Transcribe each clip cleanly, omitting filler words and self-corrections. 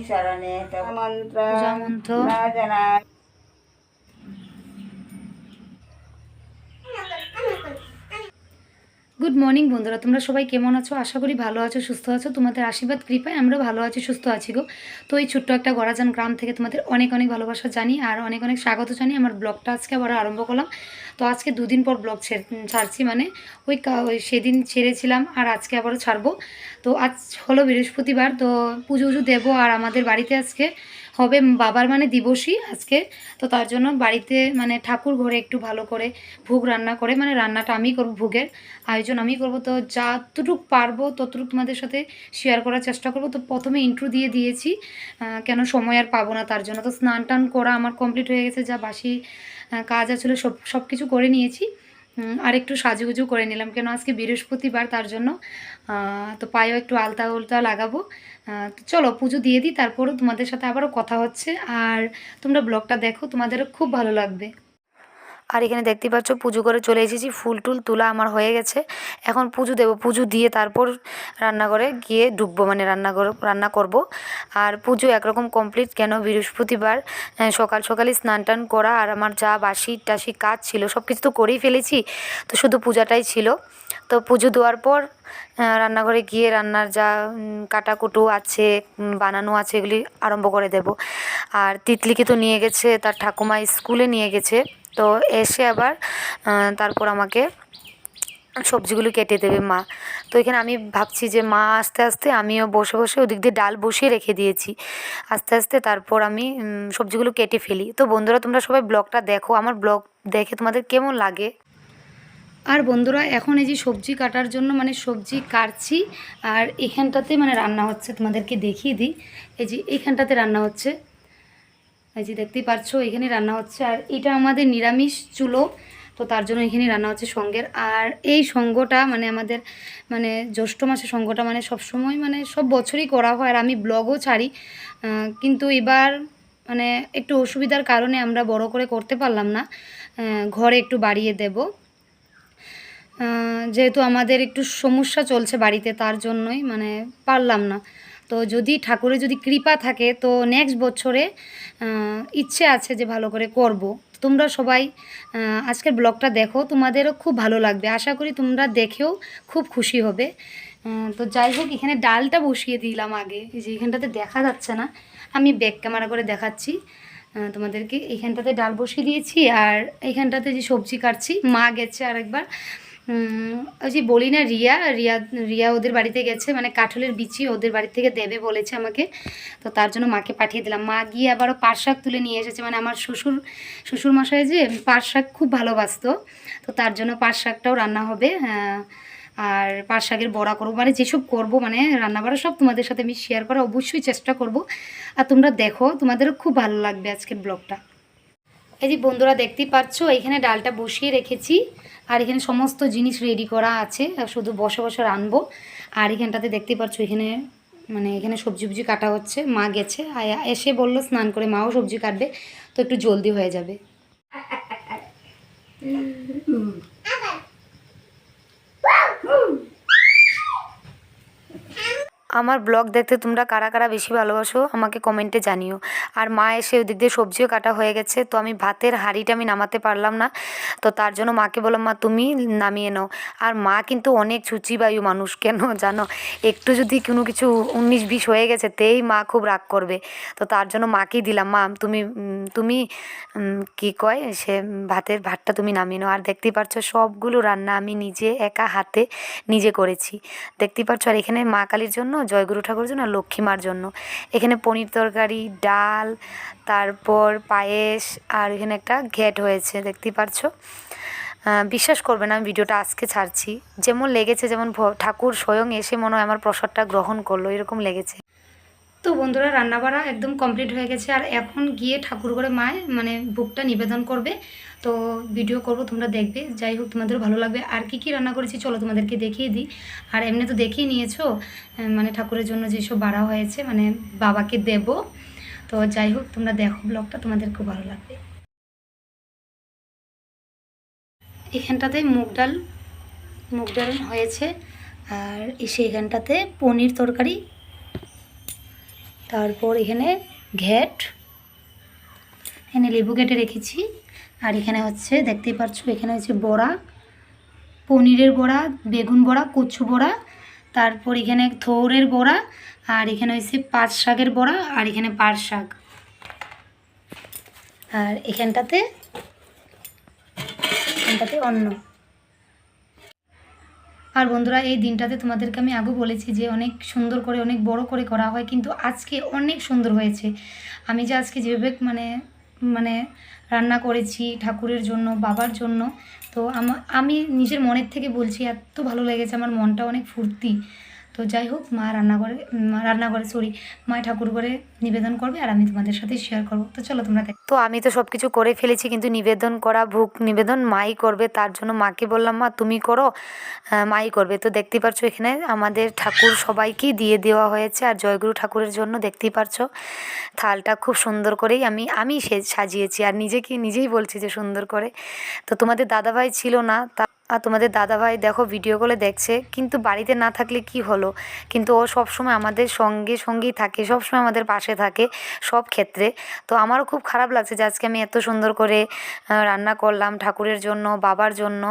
শরণে তব মন্ত্র মন্ত্র না জানা। গুড মর্নিং বন্ধুরা, তোমরা সবাই কেমন আছো? আশা করি ভালো আছো, সুস্থ আছো। তোমাদের আশীর্বাদ কৃপায় আমরা ভালো আছি, সুস্থ আছি গো। তো এই ছোট্ট একটা গড়াজান গ্রাম থেকে তোমাদের অনেক অনেক ভালোবাসা জানি আর অনেক অনেক স্বাগত জানি। আমার ব্লগটা আজকে আবার আরম্ভ করলাম। তো আজকে দুদিন পর ব্লগ ছাড়ছি, মানে ওই সেদিন ছেড়েছিলাম আর আজকে আবারও ছাড়বো। তো আজ হলো বৃহস্পতিবার, তো পুজো দেবো আর আমাদের বাড়িতে আজকে হবে বাবার মানে দিবসই আজকে। তো তার জন্য বাড়িতে মানে ঠাকুর ঘরে একটু ভালো করে ভোগ রান্না করে, মানে রান্নাটা আমি করবো, ভোগের আয়োজন আমি করব। তো যতটুকু পারবো ততটুকু তোমাদের সাথে শেয়ার করার চেষ্টা করব। তো প্রথমে ইন্ট্রো দিয়ে দিয়েছি, কেন সময় আর পাবো না তার জন্য। তো স্নান টান করা আমার কমপ্লিট হয়ে গেছে, যা বাসি কাজ আসলে সব কিছু করে নিয়েছি। আর একটু সাজুগুজু করে নিলাম, কেন আজকে বৃহস্পতিবার তার জন্য। তো পায়েও একটু আলতা উলতা লাগাবো। তো চলো পুজো দিয়ে দিই, তারপরও তোমাদের সাথে আবারও কথা হচ্ছে। আর তোমরা ব্লগটা দেখো, তোমাদেরও খুব ভালো লাগবে। আর এখানে দেখতে পাচ্ছ পুজো করে চলে এসেছি, ফুল টুল তোলা আমার হয়ে গেছে। এখন পুজো দেবো, পুজো দিয়ে তারপর রান্নাঘরে গিয়ে ঢুকবো, মানে রান্না করব। আর পুজো একরকম কমপ্লিট, কেন বৃহস্পতিবার সকাল সকালই স্নান টান করা আর আমার যা বাসি টাসি কাজ ছিল সব কিছু তো করেই ফেলেছি, তো শুধু পূজাটাই ছিল। তো পুজো দেওয়ার পর রান্নাঘরে গিয়ে রান্নার যা কাটাকুটো আছে, বানানো আছে, এগুলি আরম্ভ করে দেব। আর তিতলিকে তো নিয়ে গেছে তার ঠাকুমা, স্কুলে নিয়ে গেছে। তো এসে আবার তারপর আমাকে সবজিগুলো কেটে দেবে মা। তো এখানে আমি ভাবছি যে মা আস্তে আস্তে, আমিও বসে বসে ওদিক দিয়ে ডাল বসিয়ে রেখে দিয়েছি, আস্তে আস্তে তারপর আমি সবজিগুলো কেটে ফেলি। তো বন্ধুরা তোমরা সবাই ব্লগটা দেখো, আমার ব্লগ দেখে তোমাদের কেমন লাগে। আর বন্ধুরা এখন এই যে সবজি কাটার জন্য মানে সবজি কাটছি, আর এখানটাতে মানে রান্না হচ্ছে, তোমাদেরকে দেখিয়ে দিই। এই যে এইখানটাতে রান্না হচ্ছে, এই যে দেখতেই পাচ্ছ এখানে রান্না হচ্ছে। আর এটা আমাদের নিরামিষ চুলো, তো তার জন্য এখানে রান্না হচ্ছে সঙ্গের। আর এই সঙ্গটা মানে আমাদের মানে জ্যৈষ্ঠ মাসে সঙ্গটা মানে সবসময় মানে সব বছরই করা হয়, আর আমি ব্লগও ছাড়ি। কিন্তু এবার মানে একটু অসুবিধার কারণে আমরা বড় করে করতে পারলাম না, ঘরে একটু বাড়িয়ে দেব। যেহেতু আমাদের একটু সমস্যা চলছে বাড়িতে, তার জন্যই মানে পারলাম না। তো যদি ঠাকুরের যদি কৃপা থাকে তো নেক্সট বছরে ইচ্ছে আছে যে ভালো করে করব। তোমরা সবাই আজকের ব্লগটা দেখো, তোমাদেরও খুব ভালো লাগবে, আশা করি তোমরা দেখেও খুব খুশি হবে। তো যাই হোক, এখানে ডালটা বসিয়ে দিলাম আগে, এই যে এখানটাতে দেখা যাচ্ছে না, আমি ব্যাক ক্যামেরা করে দেখাচ্ছি তোমাদেরকে। এইখানটাতে ডাল বসিয়ে দিয়েছি আর এইখানটাতে যে সবজি কাটছি। মা গেছে আরেকবার, ওই যে বলি না, রিয়া রিয়া রিয়া ওদের বাড়িতে গেছে, মানে কাঁঠালের বিচি ওদের বাড়ি থেকে দেবে বলেছে আমাকে। তো তার জন্য মাকে পাঠিয়ে দিলাম। মা গিয়ে আবারও পাট শাক তুলে নিয়ে এসেছে, মানে আমার শ্বশুরমশাই যে পাট শাক খুব ভালোবাসতো, তো তার জন্য পাট শাকটাও রান্না হবে। আর পাট শাকের বড়া করবো, মানে যেসব করবো মানে রান্না বাড়া সব তোমাদের সাথে আমি শেয়ার করার অবশ্যই চেষ্টা করব। আর তোমরা দেখো, তোমাদেরও খুব ভালো লাগবে আজকের ব্লগটা। এই যে বন্ধুরা দেখতেই পাচ্ছ এখানে ডালটা বসিয়ে রেখেছি, আর এখানে সমস্ত জিনিস রেডি করা আছে, শুধু বসে বসে রানবো। আর এখানটাতে দেখতেই পাচ্ছ এখানে মানে এখানে সবজি কাটা হচ্ছে। মা গেছে, এসে বললো স্নান করে মাও সবজি কাটবে, তো একটু জলদি হয়ে যাবে। আমার ব্লগ দেখতে তোমরা কারা কারা বেশি ভালোবাসো আমাকে কমেন্টে জানিও। আর মা এসে ওদিক দিয়ে সবজিও কাটা হয়ে গেছে, তো আমি ভাতের হাঁড়িটা আমি নামাতে পারলাম না, তো তার জন্য মাকে বললাম মা তুমি নামিয়ে নাও। আর মা কিন্তু অনেক ছুচিবায়ু মানুষ, কেন জানো, একটু যদি কোনো কিছু 19-20 হয়ে গেছে তেই মা খুব রাগ করবে। তো তার জন্য মাকেই দিলাম, মা তুমি তুমি কী কয় সে ভাতটা তুমি নামিয়ে নাও। আর দেখতেই পাচ্ছ সবগুলো রান্না আমি নিজে একা হাতে নিজে করেছি, দেখতেই পাচ্ছ। আর এখানে মা কালীর জন্য, জয়গুরু ঠাকুরের জন্য, আর লক্ষ্মী মার জন্য এখানে পনির তরকারি, ডাল, তারপর পায়েস, আর এখানে একটা ঘ্যাট হয়েছে, দেখতেই পাচ্ছ। বিশ্বাস করবে না, আমি ভিডিওটা আজকে ছাড়ছি, যেমন লেগেছে, যেমন ঠাকুর স্বয়ং এসে মনে হয় আমার প্রসাদটা গ্রহণ করলো, এরকম লেগেছে। তো বন্ধুরা রান্নাবাড়া একদম কমপ্লিট হয়ে গেছে, আর এখন গিয়ে ঠাকুর ঘরে মায় মানে ভোগটা নিবেদন করবে। তো ভিডিও করব, তোমরা দেখবে, যাই হোক তোমাদেরও ভালো লাগবে। আর কি কি রান্না করেছি চলো তোমাদেরকে দেখিয়ে দিই। আর এমনি তো দেখিয়ে নিয়েছো, মানে ঠাকুরের জন্য যেসব বাড়া হয়েছে মানে বাবাকে দেব। তো যাই হোক তোমরা দেখো ব্লগটা, তোমাদের খুব ভালো লাগবে। এখানটাতে মুগ ডাল হয়েছে, আর সেইখানটাতে পনির তরকারি, তারপর এখানে ঘ্যাট, এখানে লেবু কেটে রেখেছি। আর এখানে হচ্ছে দেখতেই পাচ্ছ, এখানে হচ্ছে বড়া, পনিরের বড়া, বেগুন বড়া, কচু বড়া, তারপর এখানে থোড়ের বড়া, আর এখানে হচ্ছে পাট শাকের বড়া, আর এখানে পাট শাক, আর এখানটাতে অন্ন। আর বন্ধুরা, এই দিনটাতে তোমাদেরকে আমি আগে বলেছি যে অনেক সুন্দর করে, অনেক বড় করে করা হয়, কিন্তু আজকে অনেক সুন্দর হয়েছে। আমি যে আজকে যেভাবে মানে মানে রান্না করেছি ঠাকুরের জন্য, বাবার জন্য, তো আমি নিজের মনের থেকে বলছি, এত ভালো লেগেছে, আমার মনটা অনেক ফুর্তি। তো যাই হোক, মা রান্না করে সরি মা ঠাকুর করে নিবেদন করবে, আর আমি তোমাদের সাথে শেয়ার করবো। তো চলো তোমরা দেখো। তো আমি তো সব কিছু করে ফেলেছি, কিন্তু নিবেদন করা, ভোগ নিবেদন মাই করবে। তার জন্য মাকে বললাম, মা তুমি করো, মাই করবে। তো দেখতেই পাচ্ছ এখানে আমাদের ঠাকুর সবাইকেই দিয়ে দেওয়া হয়েছে। আর জয়গুরু ঠাকুরের জন্য দেখতেই পাচ্ছ থালটা খুব সুন্দর করেই আমি সাজিয়েছি, আর নিজেই বলছি যে সুন্দর করে। তো তোমাদের দাদাভাই ছিল না, আর তোমাদের দাদাভাই দেখো ভিডিও কলে দেখছে, কিন্তু বাড়িতে না থাকলে কি হলো, কিন্তু ও সবসময় আমাদের সঙ্গেই থাকে, সবসময় আমাদের পাশে থাকে সব ক্ষেত্রে। তো আমারও খুব খারাপ লাগছে যে আজকে আমি এত সুন্দর করে রান্না করলাম ঠাকুরের জন্য, বাবার জন্য,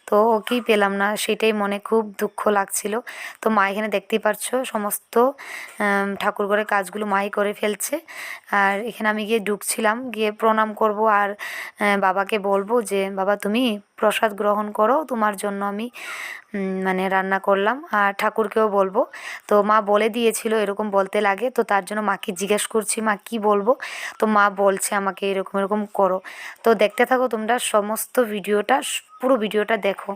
তো ওকেই পেলাম না, সেটাই মনে খুব দুঃখ লাগছিল। তো মা এখানে দেখতেই পাচ্ছ সমস্ত ঠাকুর ঘরের কাজগুলো মাই করে ফেলছে। আর এখানে আমি গিয়ে ঢুকছিলাম, গিয়ে প্রণাম করব, আর বাবাকে বলবো যে বাবা তুমি প্রসাদ গ্রহণ করো, তোমার জন্য আমি মানে রান্না করলাম, আর ঠাকুরকেও বলবো। তো মা বলে দিয়েছিল এরকম বলতে লাগে, তো তার জন্য মাকে জিজ্ঞেস করছি মা কি বলবো। তো মা বলছে আমাকে এরকম এরকম করো। তো দেখতে থাকো তোমরা সমস্ত ভিডিওটা, পুরো ভিডিওটা দেখো।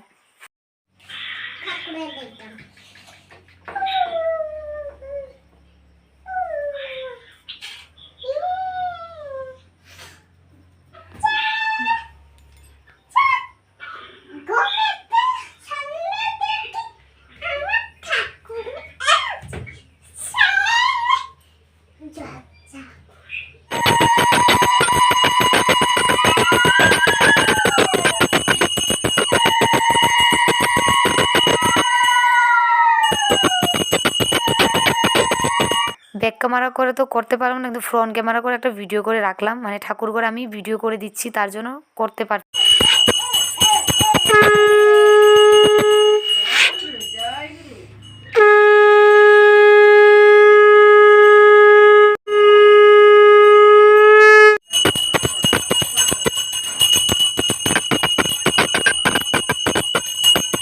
ব্যাক ক্যামেরা করে তো করতে পারবো না, কিন্তু ফ্রন্ট ক্যামেরা করে একটা ভিডিও করে রাখলাম, মানে ঠাকুর করে আমি ভিডিও করে দিচ্ছি, তার জন্য করতে পারছি।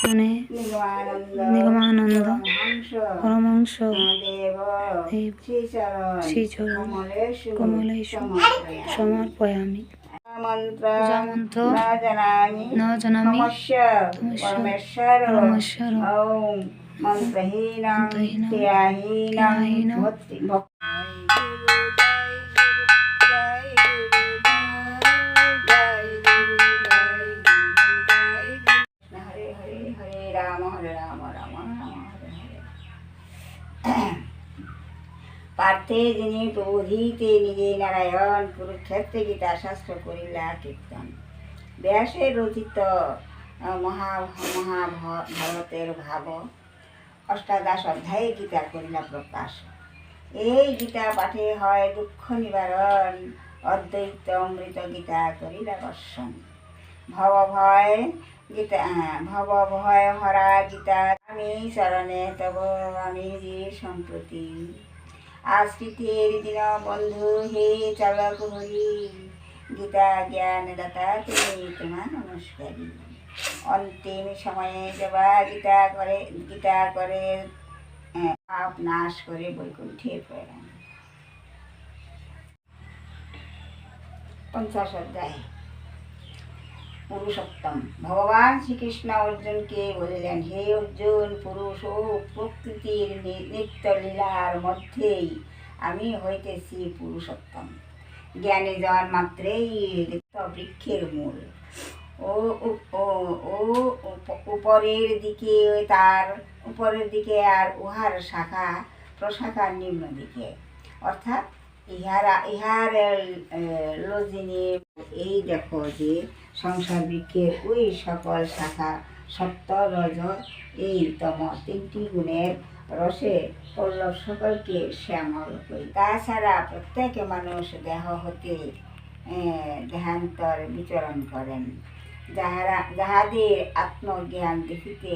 মানে নিগমানন্দ পরমহংস দেব দেব শ্রীচরণ কমলেশু সমর্পয়ামি। মন্ত্র পূজামন্ত্র ন জানামি পরমেশ্বর ওম মন্ত্রহীনং ত্যাহীনং ভক্তি হরে হরে হরে রাম রাম রাম হরে হরে। পার্থে যিনি প্রবোধিতে নিজে নারায়ণ, কুরুক্ষেত্রে গীতা শাস্ত্র করিলা কীর্তন। ব্যাসের রচিত মহাভারতের ভাব, অষ্টাদশ অধ্যায়ে গীতা করিলা প্রকাশ। এই গীতা পাঠে হয় দুঃখ নিবারণ, অদ্বৈত অমৃত গীতা করিলা দর্শন। ভব ভয় হরা গীতা, আমি চরণে তব আমি যে সম্প্রতি। আশ্রিতের দিন বন্ধু হে চালক হরি, গীতা জ্ঞান দাতা তুমি তোমার নমস্কারী। অন্তিম সময়ে দেবা গীতা করে পাপ নাশ করে বৈকুণ্ঠে প্রেরণ। 50 অধ্যায়। পুরুষোত্তম। ভগবান শ্রীকৃষ্ণ অর্জুনকে বলিলেন, হে অর্জুন, পুরুষ ও প্রকৃতির নিত্য লীলার মধ্যেই আমি হইতেছি পুরুষোত্তম। জ্ঞানী জন মাত্রেই বৃক্ষের মূল, উপরের দিকে আর উহার শাখা প্রশাখা নিম্ন দিকে, অর্থাৎ ইহার লজিনী। এই দেখো যে সংসার বৃক্ষের ওই সকল শাখা সত্য রজ এই তম 3টি গুণের রসে পল্লব সকলকে শ্যামল করি। তাছাড়া প্রত্যেক মানুষ দেহ হতে দেহান্তর বিচরণ করেন। যাহাদের আত্মজ্ঞান দেখিতে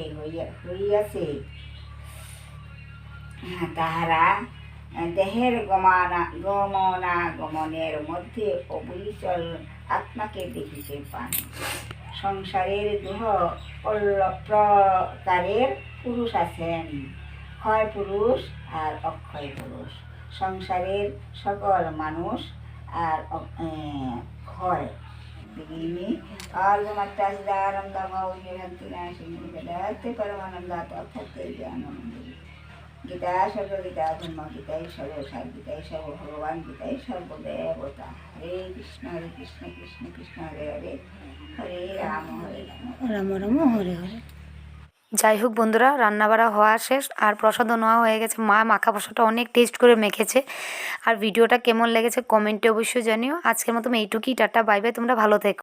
হইয়াছে, তাহারা দেহের গমনাগমনের মধ্যে অবিচল আত্মাকে দেখিতে পান। সংসারের দুহ প্রকারের পুরুষ আছেন, ক্ষয় পুরুষ আর অক্ষয় পুরুষ। সংসারের সকল মানুষ আর ক্ষয় begini almatta sidaram damau nirantina sinidate paramanandata aphatte jnanandi gita sarva gita dhamma gita sarva sai gita sarva bhagavan gita sarva devata hare krishna krishna krishna hare hare hare rama rama rama hare hare। যাই হোক বন্ধুরা, রান্নাবাড়া হওয়া শেষ আর প্রসাদও নেওয়া হয়ে গেছে। মা মাখা প্রসাদটা অনেক টেস্ট করে মেখেছে। আর ভিডিওটা কেমন লেগেছে কমেন্টে অবশ্যই জানিও। আজকের মতো এইটুকুই, টাটা বাই বাই, তোমরা ভালো থেকো।